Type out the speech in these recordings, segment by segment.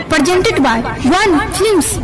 presented by One Films.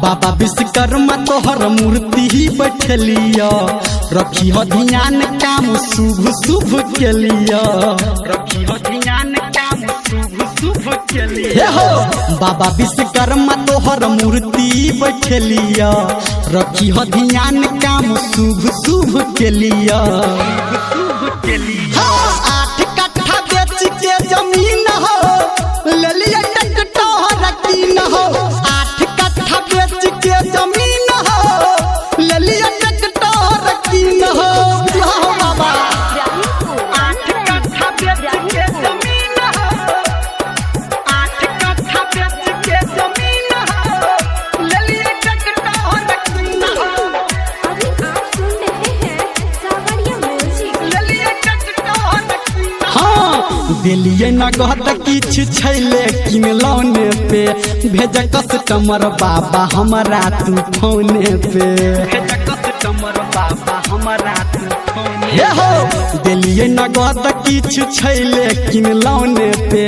बाबा विश्वकर्मा तोहर मूर्ति ही बैठलिया रखी हो ध्यान काम शुभ शुभ के लिया रखी हो ध्यान काम शुभ शुभ के लिया हो बाबा विश्वकर्मा तोहर मूर्ति बैठलिया रखी हो ध्यान काम शुभ शुभ के लिया आठ कट्ठा बेच के जमीन हो ले लिया ट्रैक्टर रखी न हो बेच के जमीन हो ले लिया ट्रैक्टर रखी न हो बाबा आठ कट्ठा बेच के जमीन हो आठ कट्ठा बेच के जमीन हो ले लिया ट्रैक्टर रखी न हो अभी आप सुन रहे हैं सावरिया म्यूजिक ले लिया ट्रैक्टर रखी न हो दिलिए नगद किछु छै लेकिन लौने पे भेज कस्टमर बाबा हमारा तू फोने पे भेज कस्टमर बाबा हमारा तू फोने हो दिलिए नगद किछु छै लेकिन लौने पे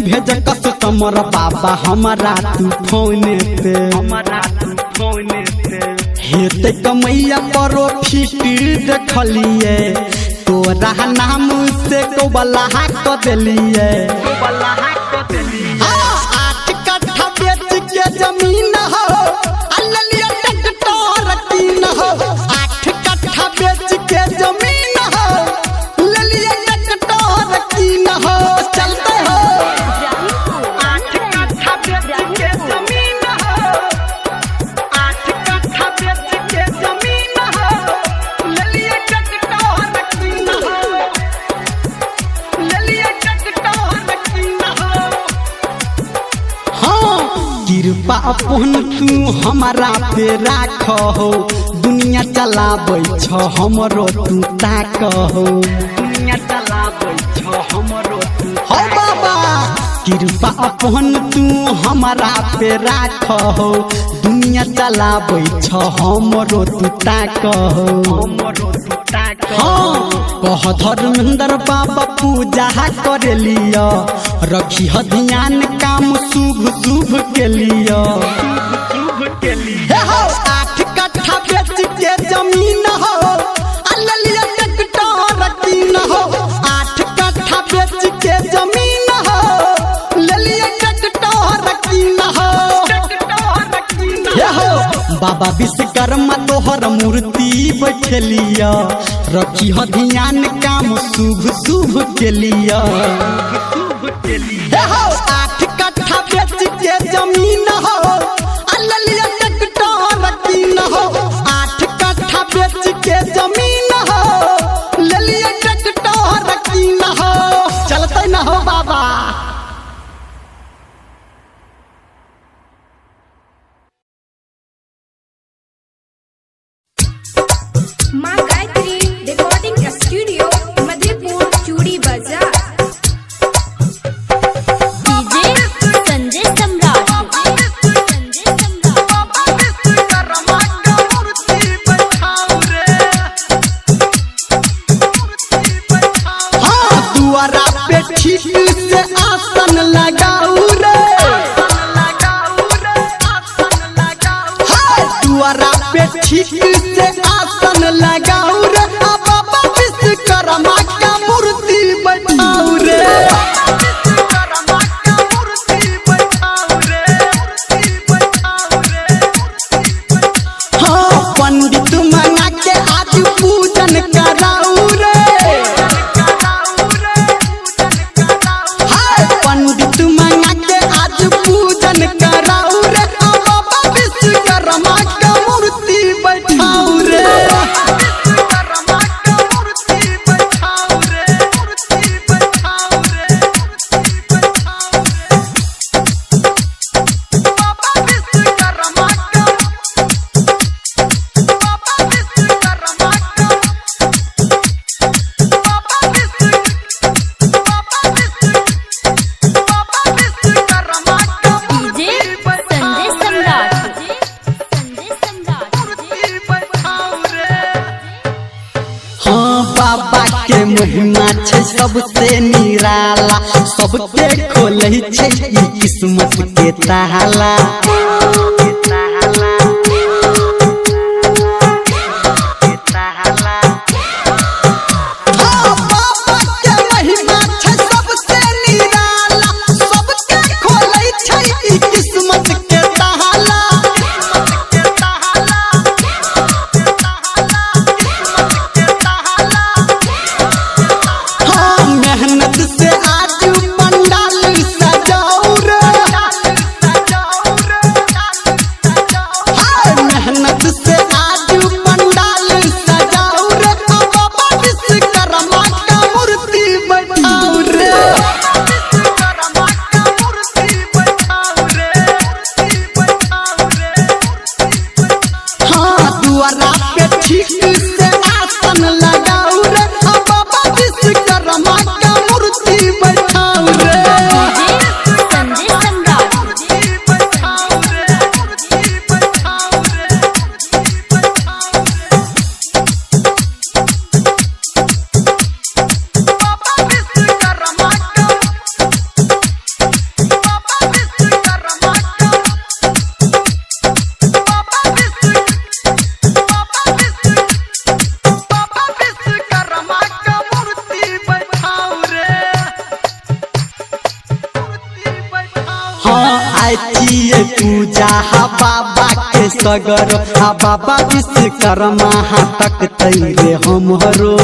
भेज कस्टमर बाबा हमारा तू फोने पे हमारा तू फोने पे हेते कमैया प्रॉफिट देखलिए तोरा नाम से कोबला क देलिए आठ कट्ठा बेच के जमीन हो अल्लिया ट्रैक्टर रखी न हो आठ कट्ठा बेच के जमीन हो ललिया ट्रैक्टर रखी न हो चलते हो आठ कट्ठा बेच के जमीन हो आठ कट्ठा बेच के जमीन हो ललिया ट्रैक्टर रखी न हो ललिया ट्रैक्टर रखी न हो कृपा अपन तू हमारा पे राख हो दुनिया चलाबै छ हमरो तू ताक हो दुनिया चलाबै छ हमरो तू हो बाबा कृपा अपन तू हमारा पे राख हो दुनिया चलाबै छ हमरो तू ताक हो हमरो तू ताक हो कह धर्मेंद्र बाबा पूजा करे लिया रखी ह ध्यान काम शुभ शुभ के लिया आठ कट्ठा बेच के जमीन हो अल्लिया ट्रैक्टर रखी न हो आठ कट्ठा बेच के जमीन हो ललिया ट्रैक्टर रखी न हो बाबा विश्वकर्मा तोहर मूर्ति बैठलिया रखी हो ध्यान काम शुभ शुभ के लिया आठ कट्ठा बेच के जमीन हो अल्लिया ट्रैक्टर रखी न हो आठ कट्ठा बेच के जमीन हो ललिया ट्रैक्टर रखी न हो चलते न हो बाबा माँ गायत्री रिकॉर्डिंग स्टूडियो मधेपुर चूड़ी बाजार DJ संजय सम्राट। दुआरा पे ठीक से आसन लगाऊ रे दुआरा पे ठीक से आसन लगाऊ रे बाबा विश्वकर्मा का मूर्ति बैठाऊ रे हाँ पंडित मना के आज पूजन कराऊ रे पंडित मना के आज पूजन कराऊ रे बाबा विश्वकर्मा का मूर्ति बैठाऊ रे बाबा के महिमा छै सबसे निराला, सबके खोले छै ई किस्मत के ताला। पूजा हा बाबा के सगर, हा बाबा विश्वकर्मा हा तक तैरे हमरो।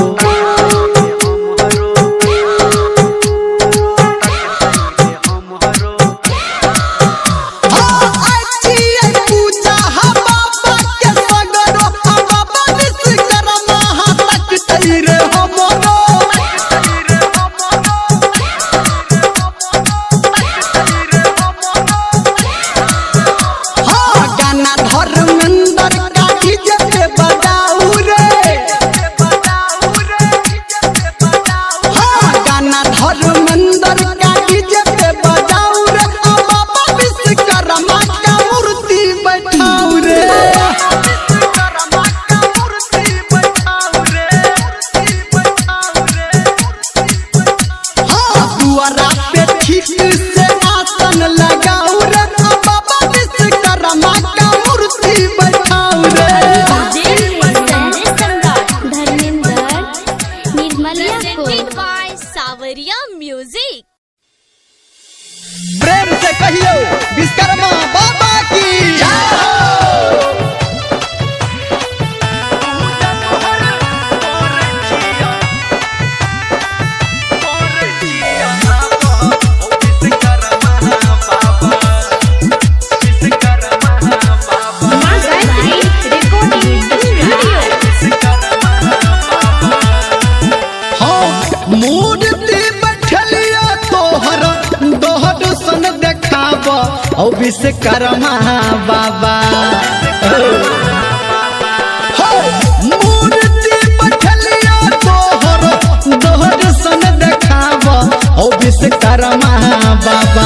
म्यूजिक प्रेम से कहियो विश्वकर्मा बाबा की विश्वकर्मा बाबा मूर्ति बैठलिया तोहर दोहर सन देखाब ओ विश्वकर्मा बाबा।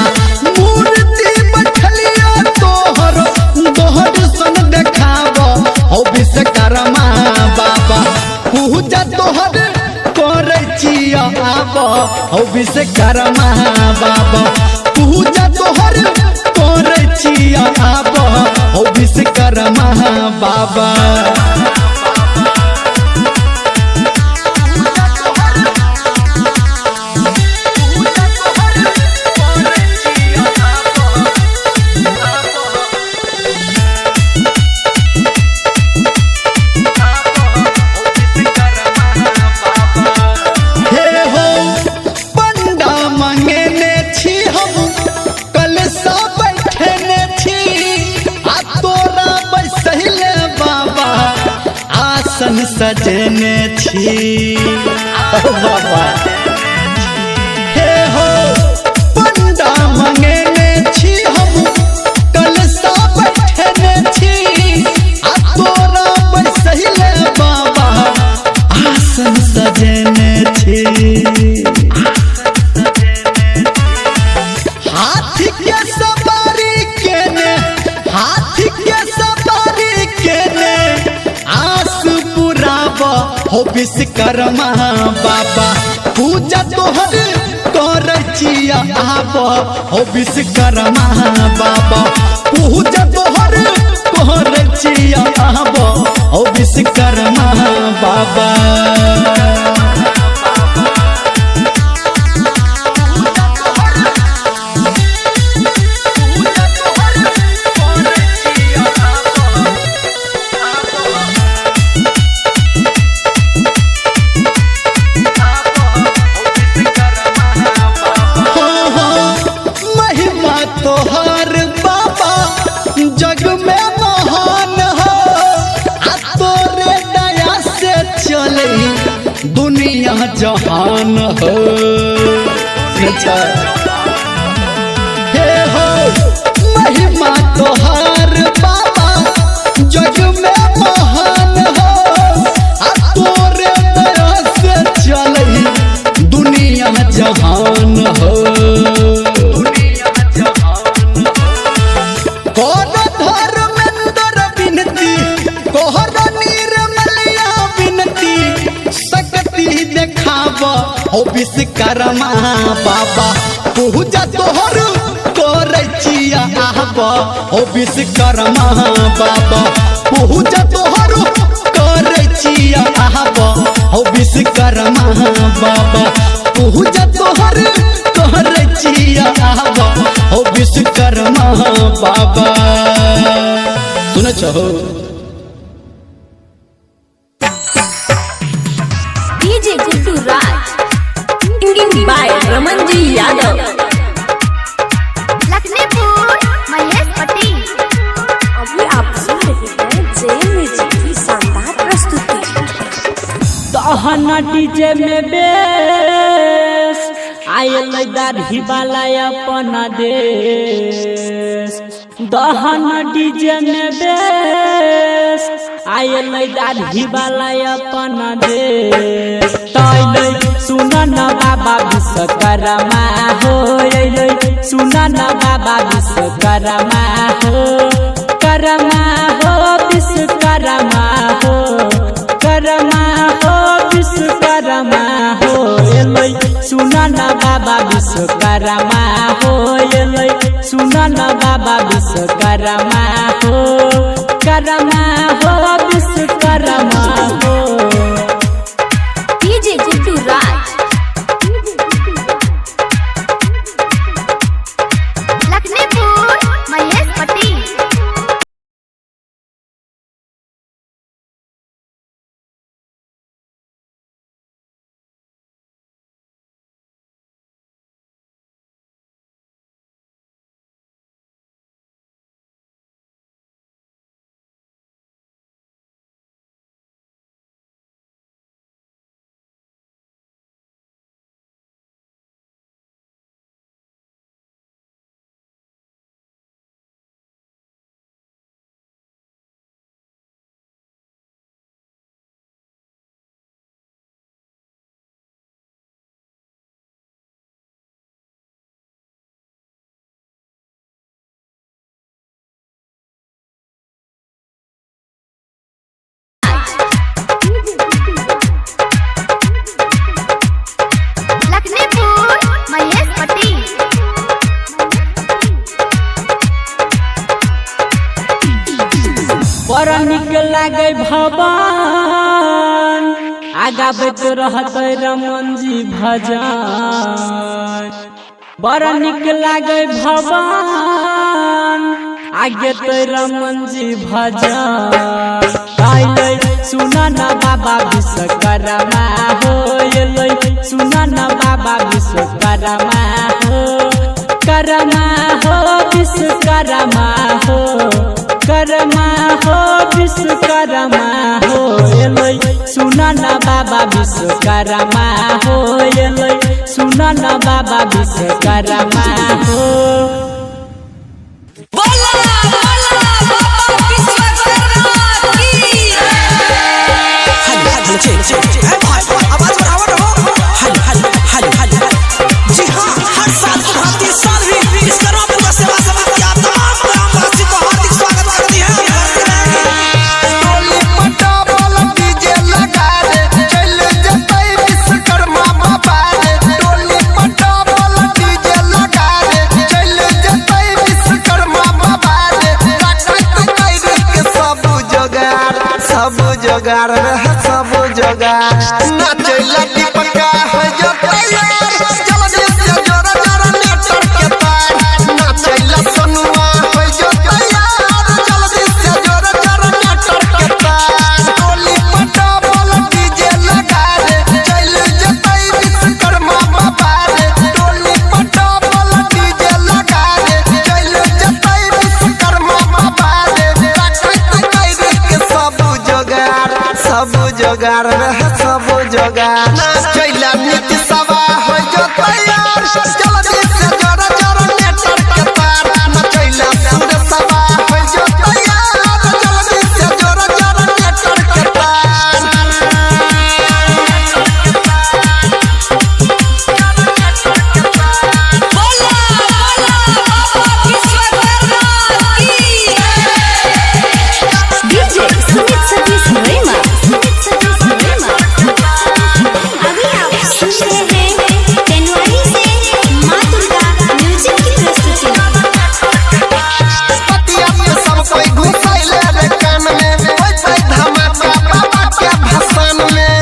मूर्ति बैठलिया तोहर दोहर सन देखाब ओ विश्वकर्मा बाबा। पूजा तोहर करे छिया आब ओ विश्वकर्मा बाबा। पूजा तोहर आब ओ विश्वकर्मा बाबा। हे हो पंडा मंगेने छी हम कल सब सजने छी बाबा। हे हो पंडा मंगेने छी हम कल सब बैठने छी आ तोरा बैसले बाबा आसन सजने छी। हाथी के सवारी केने हाथी के सवारी केने आस पुराब हो विश्वकर्मा बाबा पूजा तोहर कर छिया आब हो विश्वकर्मा बाबा पूजा तोहर कर छिया आब हो विश्वकर्मा बाबा तोहर बाबा जग में महान हो तोरे दया से चले दुनिया जहान हो हे हो महिमा तोहर बाबा जग में महान हो तोरे दया से चले दुनिया जहान हो हो विश्वकर्मा बाबा पूजा तोहर कर छिया आब हो विश्वकर्मा बाबा पूजा तोहर कर छिया आब हो विश्वकर्मा बाबा पूजा तोहर कर छिया आब हो विश्वकर्मा बाबा सुन छहो DJ Guddu Raj. Singing by Raman Ji Yadav. Lakhanpur Mahesh Patel. अभी आप सुन रहे हैं जय म्यूजिक की शानदार प्रस्तुति। दहना डीजे में बेस आयल दाढ़ी वाला अपना देश दहना डीजे में बेस आयल दाढ़ी वाला अपना देश तैले सुना न बाबा विश्वकर्मा हो सुना न बाबा विश्वकर्मा हो करमा हो विश्वकर्मा हो करमा हो विश्वकर्मा हो सुना न बाबा विश्वकर्मा हो सुना न बाबा विश्वकर्मा हो करमा हो विश्वकर्मा हो DJ Guddu Raj. Lakhanpur Mahesh Patel. Lakhanpur Mahesh Patel. बड़ा निक लागे भवन आगा बेत रहत रमन जी भजन बड़ा निक लागे भवन आगे तो रमन जी भजन आइले सुना न बाबा विश्वकर्मा हो सुना न बाबा विश्वकर्मा हो करमा हो विश्वकर्मा हो करमा हो विश्वकर्मा हो सुना न बाबा विश्वकर्मा हो सुना न बाबा विश्वकर्मा हो जी हाँ, हर साल की भांति इस साल भी विश्वकर्मा पूजा सेवा समिति की तमाम ग्रामवासी को हार्दिक स्वागत करती है। सब जोगार नाचैला दीपका है जो तैयार जल्दी से जोरा जोरा नेटर के तार नाचैला सोनुआ है जो तैयार जल्दी से जोरा जोरा नेटर के तार टोली पटा बोल डीजे लगा रे चल जतई विश्वकर्मा बाबा रे टोली पटा बोल डीजे लगा रे चल जतई विश्वकर्मा बाबा रे सब जोगार रहे सब जोगार नाचैला नीति सवा हो जो तैयार जल्दी से जोरा जोरा नेटर के तार नाचैला सुर सवा हो जो तैयार जल्दी से जोरा जोरा नेटर के तार बोला बोला बाबा विश्वकर्मा की डीजे सुमित सतीश रैमा। अभी आप सुन रहे हैं टेनवारी से माँ दुर्गा म्यूजिक की प्रस्तुति। पतिया पे सब कोई घुसैले रे कान में होय छै धमाका बाबा के भसान में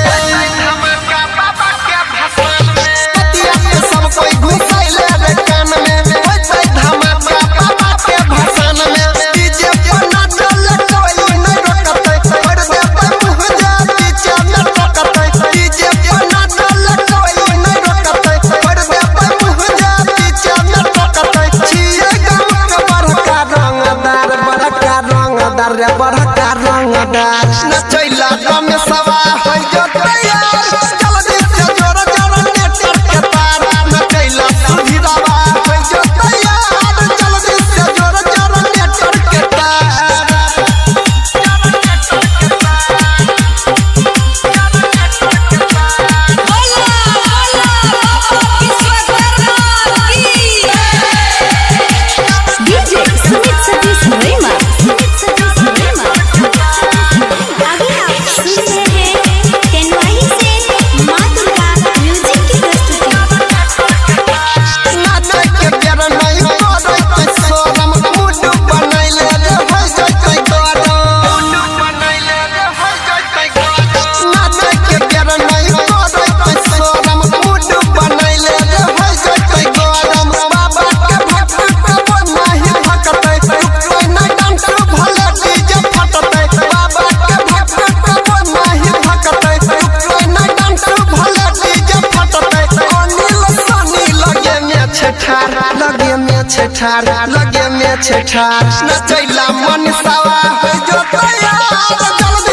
पतिया पे सब कोई घुसैले रे कान में होय छै धमाका बाबा के भसान में डीजे पर नाचल कोई नहीं रोकतै छोड़ देबै मुँह जा पीछे में टकतै डीजे पर नाचल कोई नहीं रोकतै छोड़ देबै मुँह जा पीछे में टकतै छिए गाम के बड़का रंगदार रे बड़का रंगदार नचैला गाम में सवा है जो तैयार जल्दी से जोरा जोरा नेटर के तार नचैला सुधीरावा है जो तैयार जल्दी से जोरा जोरा नेटर के तार बोला बोला बाबा विश्वकर्मा की डीजे सुमित सतीश रैमा। अभी आप सुन रहे हैं टेनवारी से माँ दुर्गा म्यूजिक की प्रस्तुति। नाचै के बेर नहीं करै तै सोरम मुड बनैले रे होय जतै गरम नाचै के बेर नहीं करै तै सोरम मुड बनैले रे होय जतै गरम बाबा के भक्त के मन नहीं भकतै कोई नहीं डांस भले डीजे फटतै बाबा के भक्त के मन नहीं भकतै कोई नहीं डांस भले डीजे फटतै अनिल सनी लगे में छठार नचैला मन सवा है जो तैयार जल्दी